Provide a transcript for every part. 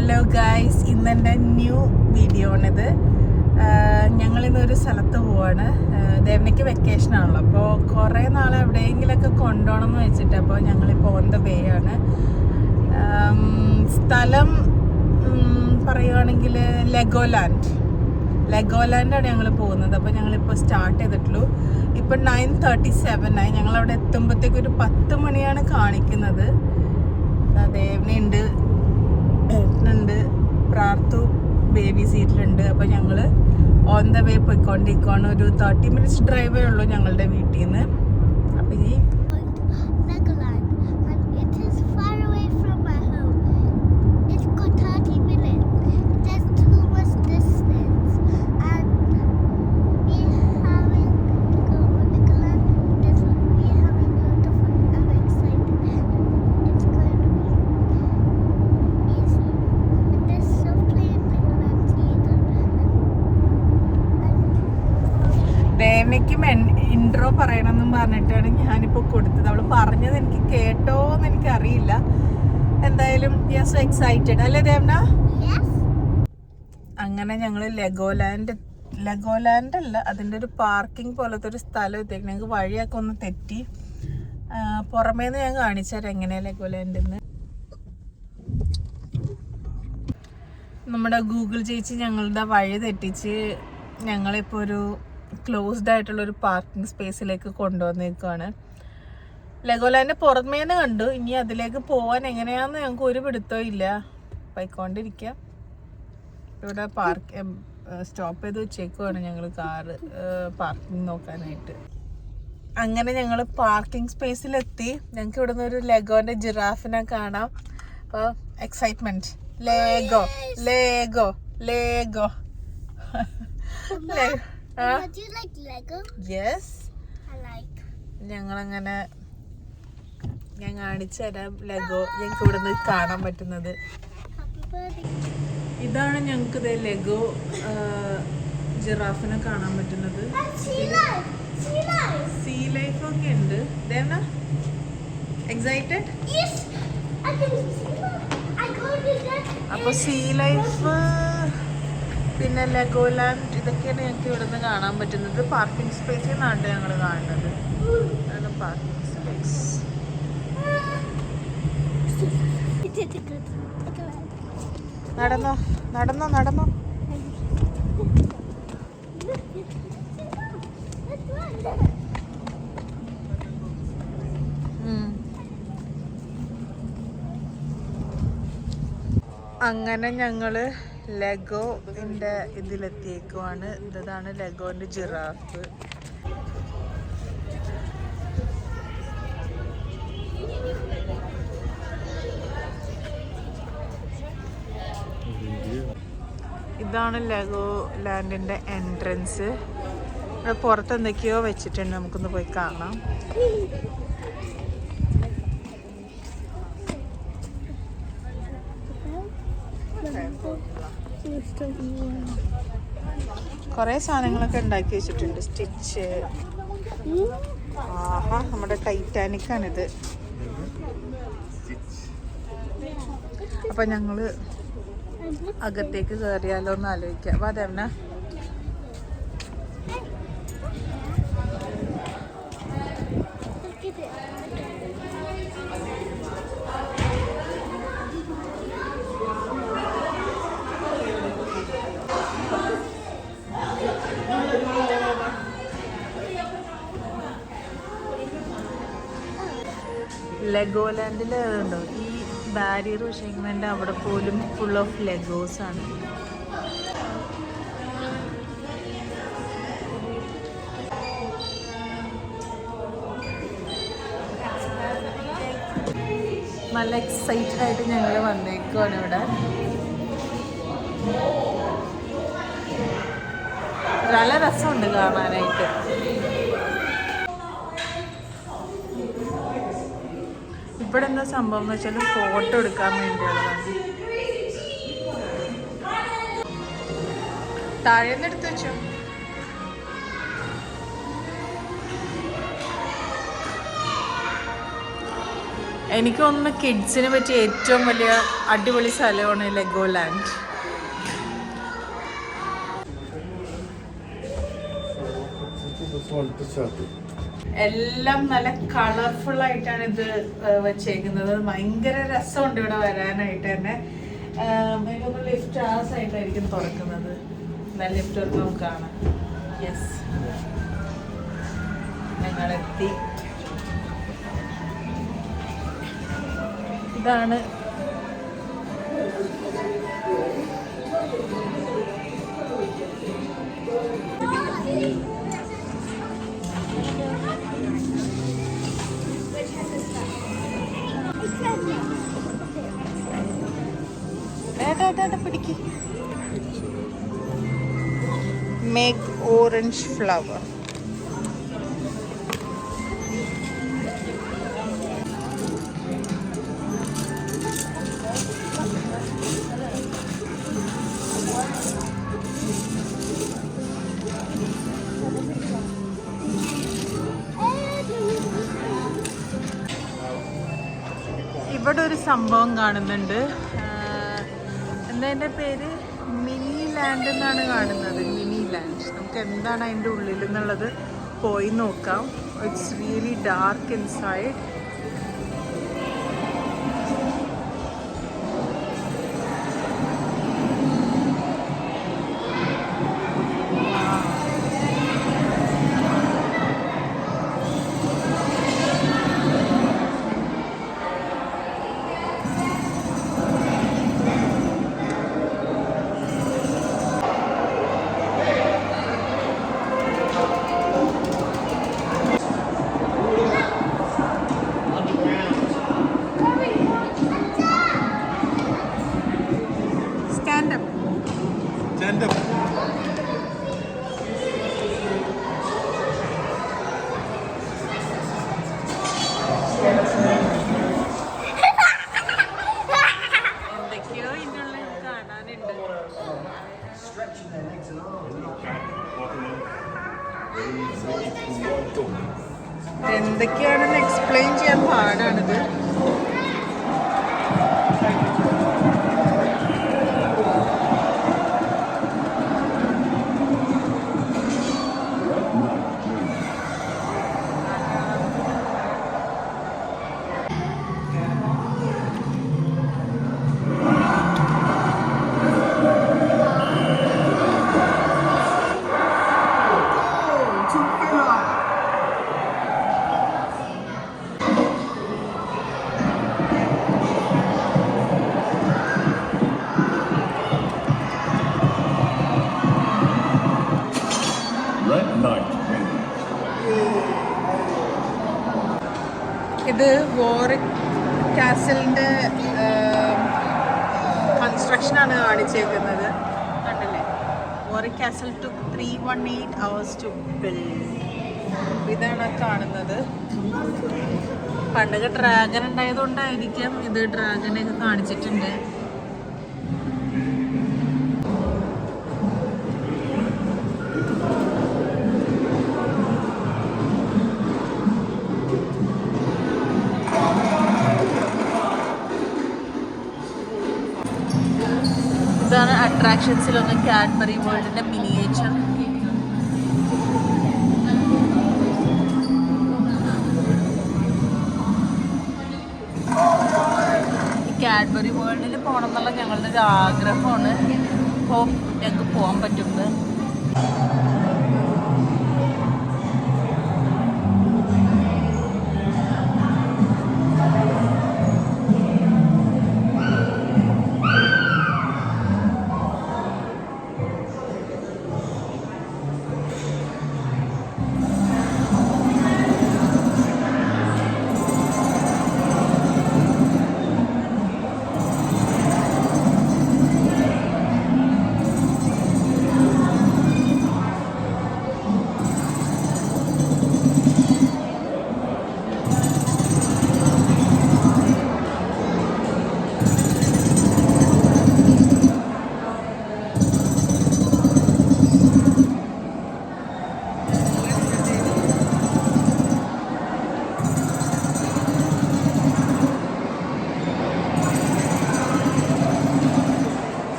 Hello guys, ഇന്നെൻ്റെ new video ആണിത്. ഞങ്ങളിന്നൊരു സ്ഥലത്ത് പോവാണ്. ദേവനയ്ക്ക് വെക്കേഷൻ ആണല്ലോ, അപ്പോൾ കുറേ നാൾ എവിടെയെങ്കിലുമൊക്കെ കൊണ്ടുപോകണം എന്ന് വെച്ചിട്ട് അപ്പോൾ ഞങ്ങളിപ്പോൾ ഓൺ ദ വേ ആണ്. സ്ഥലം പറയുകയാണെങ്കിൽ ലെഗോലാൻഡാണ് ഞങ്ങൾ പോകുന്നത്. അപ്പോൾ ഞങ്ങളിപ്പോൾ സ്റ്റാർട്ട് ചെയ്തിട്ടുള്ളൂ. ഇപ്പം 9:37 ആയി. ഞങ്ങളവിടെ എത്തുമ്പോഴത്തേക്ക് ഒരു 10 മണിയാണ് കാണിക്കുന്നത്. ദേവനുണ്ട്, ഏട്ടനുണ്ട്, പ്രാർത്തു ബേബി സീറ്റിലുണ്ട്. അപ്പോൾ ഞങ്ങൾ ഓൺ ദ വേ പോയിക്കൊണ്ടിരിക്കുകയാണ്. ഒരു 30 മിനിറ്റ്സ് ഡ്രൈവേ ഉള്ളൂ ഞങ്ങളുടെ വീട്ടിൽ നിന്ന്. അപ്പോൾ ഈ ദേവനയ്ക്കും ഇൻട്രോ പറയണമെന്നും പറഞ്ഞിട്ടാണ് ഞാനിപ്പോൾ കൊടുത്തത്. അവൾ പറഞ്ഞത് എനിക്ക് കേട്ടോന്ന് എനിക്കറിയില്ല. എന്തായാലും ഞാൻ സോ എക്സൈറ്റഡ് അല്ലേ ദേവന? അങ്ങനെ ഞങ്ങൾ ലെഗോലാൻഡ് അല്ല, അതിൻ്റെ ഒരു പാർക്കിംഗ് പോലത്തെ ഒരു സ്ഥലം എത്തിയേക്കണം. ഞങ്ങൾക്ക് വഴിയൊക്കെ ഒന്ന് തെറ്റി. പുറമേന്ന് ഞാൻ കാണിച്ചുതരാം എങ്ങനെയാണ് ലെഗോലാൻഡെന്ന്. നമ്മുടെ ഗൂഗിൾ ചേച്ചി ഞങ്ങളുടെ വഴി തെറ്റിച്ച് ഞങ്ങളിപ്പോൾ ഒരു ക്ലോസ്ഡ് ആയിട്ടുള്ളൊരു പാർക്കിംഗ് സ്പേസിലേക്ക് കൊണ്ടുവന്നേക്കാണ്. ലെഗോലാൻഡ് പുറമേന്ന് കണ്ടു. ഇനി അതിലേക്ക് പോകാൻ എങ്ങനെയാന്ന് ഞങ്ങൾക്ക് ഒരു പിടുത്തവും ഇല്ല. പോയിക്കൊണ്ടിരിക്കുക. ഇവിടെ സ്റ്റോപ്പ് ചെയ്ത് വെച്ചേക്കുവാണ് ഞങ്ങൾ കാറ് പാർക്കിംഗ് നോക്കാനായിട്ട്. അങ്ങനെ ഞങ്ങൾ പാർക്കിംഗ് സ്പേസിലെത്തി. ഞങ്ങൾക്ക് ഇവിടെ നിന്ന് ഒരു ലെഗോന്റെ ജിറാഫിനെ കാണാം. അപ്പോൾ excitement. ലേഗോ ലേഗോ ലേഗോ Do you like Lego? Yes. I like. ഞങ്ങളങ്ങനെ ഞാൻ കാണിച്ചു തരാം ലെഗോ ഞങ്ങൾക്ക് ഇവിടെ നിന്ന് കാണാൻ പറ്റുന്നത്. ഇതാണ് ഞങ്ങൾക്ക് ലെഗോ ജിറാഫിനെ കാണാൻ പറ്റുന്നത്. സീ ലൈഫ് ഒക്കെ ഉണ്ട്. എക്സൈറ്റഡ്? അപ്പൊ സീ ലൈഫ് പിന്നെ ലെഗോലാൻഡ് ഇതൊക്കെയാണ് ഞങ്ങൾക്ക് ഇവിടെ നിന്ന് കാണാൻ പറ്റുന്നത്. പാർക്കിംഗ് സ്പേസിൽ നിന്നാണ് ഞങ്ങൾ കാണുന്നത്. അതാണ് പാർക്കിംഗ് സ്പേസ്. നടന്നോ നടന്നോ നടന്നോ. അങ്ങനെ ഞങ്ങള് ലെഗോന്റെ ഇതിലെത്തിയേക്കുവാണ്. ഇതാണ് ലെഗോന്റെ ജിറാഫ്. ഇതാണ് ലെഗോ ലാൻഡിന്റെ എൻട്രൻസ്. ഇവിടെ പുറത്ത് എന്തൊക്കെയോ വെച്ചിട്ടുണ്ട്, നമുക്കൊന്ന് പോയി കാണാം. കൊറേ സാധനങ്ങളൊക്കെ ഉണ്ടാക്കി വെച്ചിട്ടുണ്ട്. സ്റ്റിച്ച്. ആഹാ, നമ്മുടെ ടൈറ്റാനിക് ആണിത്. അപ്പൊ ഞങ്ങള് അകത്തേക്ക് കയറിയാലോ എന്ന് ആലോചിക്കാം. അതെന്നാ ലെഗോലാൻഡിൽ ഉണ്ടോ ഈ ബാരിയർ വെച്ചിരിക്കുന്നതിൻ്റെ അവിടെ പോലും ഫുൾ ഓഫ് ലെഗോസ് ആണ്. നല്ല എക്സൈറ്റഡ് ആയിട്ട് ഞങ്ങൾ വന്നേക്കുവാണ് ഇവിടെ. നല്ല രസമുണ്ട് കാണാനായിട്ട്. ഇവിടെ എന്താ സംഭവം എന്ന് വെച്ചാൽ ഫോട്ടോ എടുക്കാൻ വേണ്ടിയുള്ളതാണ്. താഴേന്ന് എടുത്ത് വെച്ചോ. എനിക്കൊന്ന് കിഡ്സിന് പറ്റിയ ഏറ്റവും വലിയ അടിപൊളി സ്ഥലമാണ് ലെഗോ ലാൻഡ്. എല്ലാം നല്ല കളർഫുൾ ആയിട്ടാണ് ഇത് വെച്ചേക്കുന്നത്. ഭയങ്കര രസമുണ്ട് ഇവിടെ വരാനായിട്ട് തന്നെ. എനിക്കൊന്ന് ലിഫ്റ്റ് ആ സൈഡിലായിരിക്കും തുറക്കുന്നത്. ലിഫ്റ്റ് തുറന്ന് കാണാം. യെസ്, ഞങ്ങളെത്തി. ഇതാണ് പിടിക്ക്. Make orange flower. ഇവിടെ ഒരു സംഭവം കാണുന്നുണ്ട്. എന്താ അതിൻ്റെ പേര്? മിനി ലാൻഡ് എന്നാണ് കാണുന്നത്. Mini land. നമുക്ക് എന്താണ് അതിൻ്റെ ഉള്ളിൽ എന്നുള്ളത് പോയി നോക്കാം. It's really dark inside. എന്തൊക്കെയോ ഇതിൻ്റെ ഉള്ളിൽ കാണാനുണ്ട്. എന്തൊക്കെയാണെന്ന് എക്സ്പ്ലെയിൻ ചെയ്യാൻ പാടാണിത്. ഇത് വോറിക് കാസലിൻ്റെ കൺസ്ട്രക്ഷനാണ് കാണിച്ചേക്കുന്നത്. കണ്ടല്ലേ? Warwick castle to 318 hours to build. ഇതാണ് കാണുന്നത്. പണ്ടൊക്കെ ഡ്രാഗൺ ഉണ്ടായതുകൊണ്ടായിരിക്കാം ഇത് ഡ്രാഗനെയൊക്കെ കാണിച്ചിട്ടുണ്ട്. ഇതാണ് അട്രാക്ഷൻസിലൊന്ന് കാഡ്ബറി വേൾഡിൻ്റെ മിനിയേച്ചർ. ഈ കാഡ്ബറി വേൾഡിൽ പോകണം എന്നുള്ള ഞങ്ങളുടെ ഒരു ആഗ്രഹമാണ്. അപ്പോൾ ഞങ്ങൾക്ക് പോകാൻ പറ്റുന്നത്.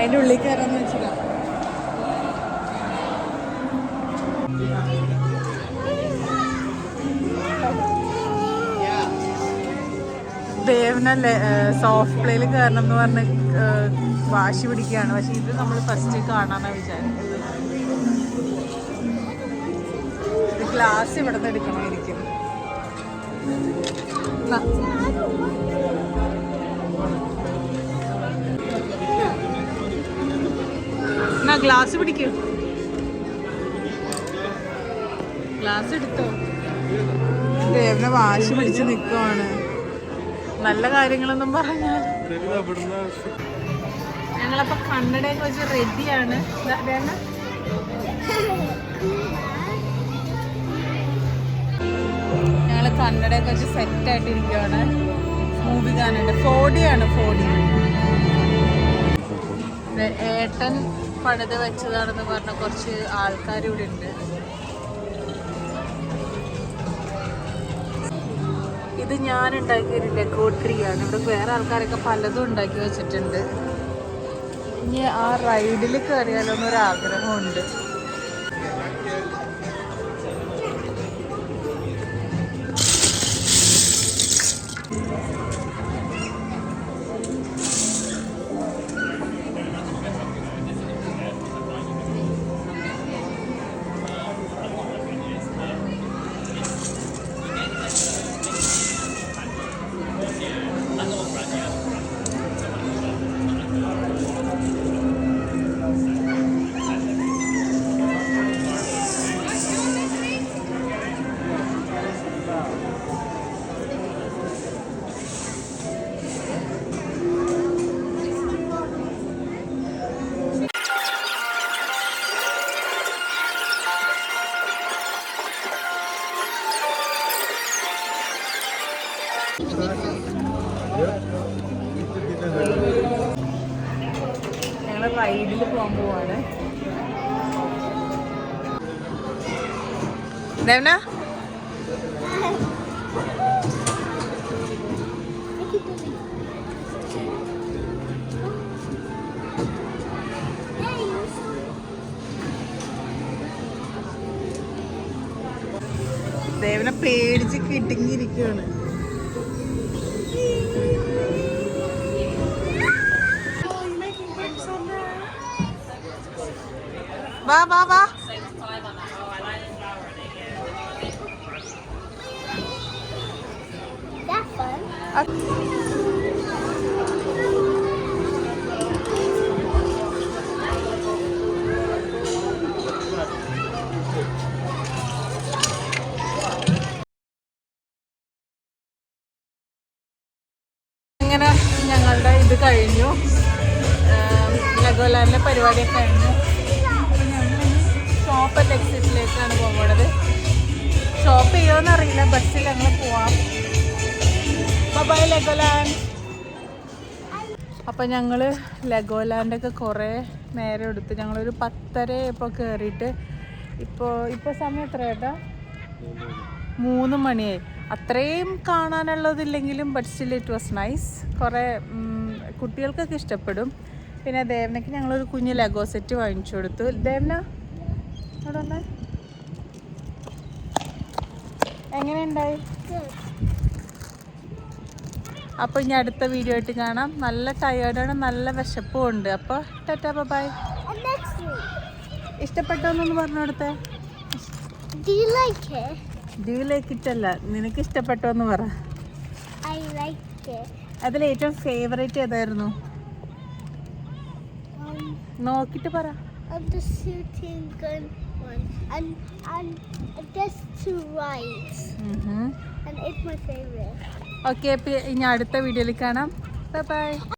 അതിൻ്റെ ഉള്ളിൽ കയറാന്ന് വെച്ചിട്ടാ. ദേവനല്ലേ സോഫ്റ്റ് പ്ലേയിൽ കയറണം എന്ന് പറഞ്ഞ് വാശി പിടിക്കുകയാണ്. പക്ഷെ ഇത് നമ്മൾ ഫസ്റ്റ് കാണാന്നാ വിചാരിക്കുന്നത്. ഇത് ഗ്ലാസ് ഇവിടെ നിന്ന് എടുക്കണമായിരിക്കും. എന്നാ ഗ്ലാസ് പിടിക്കൂ. ഗ്ലാസ് എടുത്തോ. ദേവനെ വാശി പിടിച്ച് നിൽക്കുവാണ്. നല്ല കാര്യങ്ങളൊന്നും പറഞ്ഞാൽ ഞങ്ങളപ്പോ കണ്ണടയൊക്കെ വെച്ച് റെഡിയാണ്. ഞങ്ങള് കണ്ണടയൊക്കെ വെച്ച് സെറ്റായിട്ട് ഇരിക്കുവാണ്. മൂവി കാണുന്നുണ്ട്. 4D ആണ്. 4D ഏട്ടൻ പണിത് വെച്ചതാണെന്ന് പറഞ്ഞ കുറച്ച് ആൾക്കാർ ഇവിടെ ഉണ്ട്. ഇത് ഞാൻ ഉണ്ടാക്കിയൊരു ഡെക്കോട്രിയാണ്. ഇവിടെ വേറെ ആൾക്കാരൊക്കെ പലതും ഉണ്ടാക്കി വെച്ചിട്ടുണ്ട്. ഇനി ആ റൈഡിൽ കയറിയാലോ എന്നൊരാഗ്രഹമുണ്ട്. ഞങ്ങൾ റൈഡിൽ പോകാൻ പോവാണ്. ദേവന ദേവനെ പേടിച്ച് കിടുങ്ങിയിരിക്കുകയാണ്. വാ വാ വാ. ഇങ്ങനെ ഞങ്ങളുടെ ഇത് കഴിഞ്ഞു. ലെഗോലാൻഡിലെ പരിപാടിയൊക്കെ കഴിഞ്ഞു. ഷോപ്പ് അറ്റ് എക്സിറ്റിലേക്കാണ് പോകുന്നത്. ഷോപ്പ് ചെയ്യുമെന്ന് അറിയില്ല. ബസ്സിൽ ഞങ്ങൾ പോവാം. ബൈ ലെഗോലാൻഡ്. അപ്പം ഞങ്ങൾ ലെഗോലാൻഡൊക്കെ കുറേ നേരം എടുത്ത് ഞങ്ങളൊരു 10:30 ഇപ്പോൾ കയറിയിട്ട് ഇപ്പോൾ സമയം എത്ര ഏട്ടാ? 3 മണിയായി. അത്രയും കാണാനുള്ളതില്ലെങ്കിലും but still it was nice. കുറേ കുട്ടികൾക്കൊക്കെ ഇഷ്ടപ്പെടും. പിന്നെ ദേവനയ്ക്ക് ഞങ്ങളൊരു കുഞ്ഞ് ലെഗോ സെറ്റ് വാങ്ങിച്ചു കൊടുത്തു. ദേവന അവിടെ വന്നേ. എങ്ങനെയുണ്ടായി? അപ്പോൾ ഇനി അടുത്ത വീഡിയോ ആയിട്ട് കാണാം. നല്ല ടയേർഡാണ്, നല്ല വിശപ്പും ഉണ്ട്. അപ്പോൾ ടാറ്റാ ബൈ. ഇഷ്ടപ്പെട്ടോന്നൊന്ന് പറഞ്ഞു കൊടുത്തേ. Do you like it? Do you like it അല്ല, നിനക്ക് ഇഷ്ടപ്പെട്ടോന്ന് പറ. I like it. അതിൽ ഏറ്റവും ഫേവറേറ്റ് ഏതായിരുന്നു? നോക്കിട്ട് പറ. The shooting gun one. And there's 2 rides. And it's my favorite. Okay, ഇനി അടുത്ത വീഡിയോയിൽ കാണാം. Bye bye.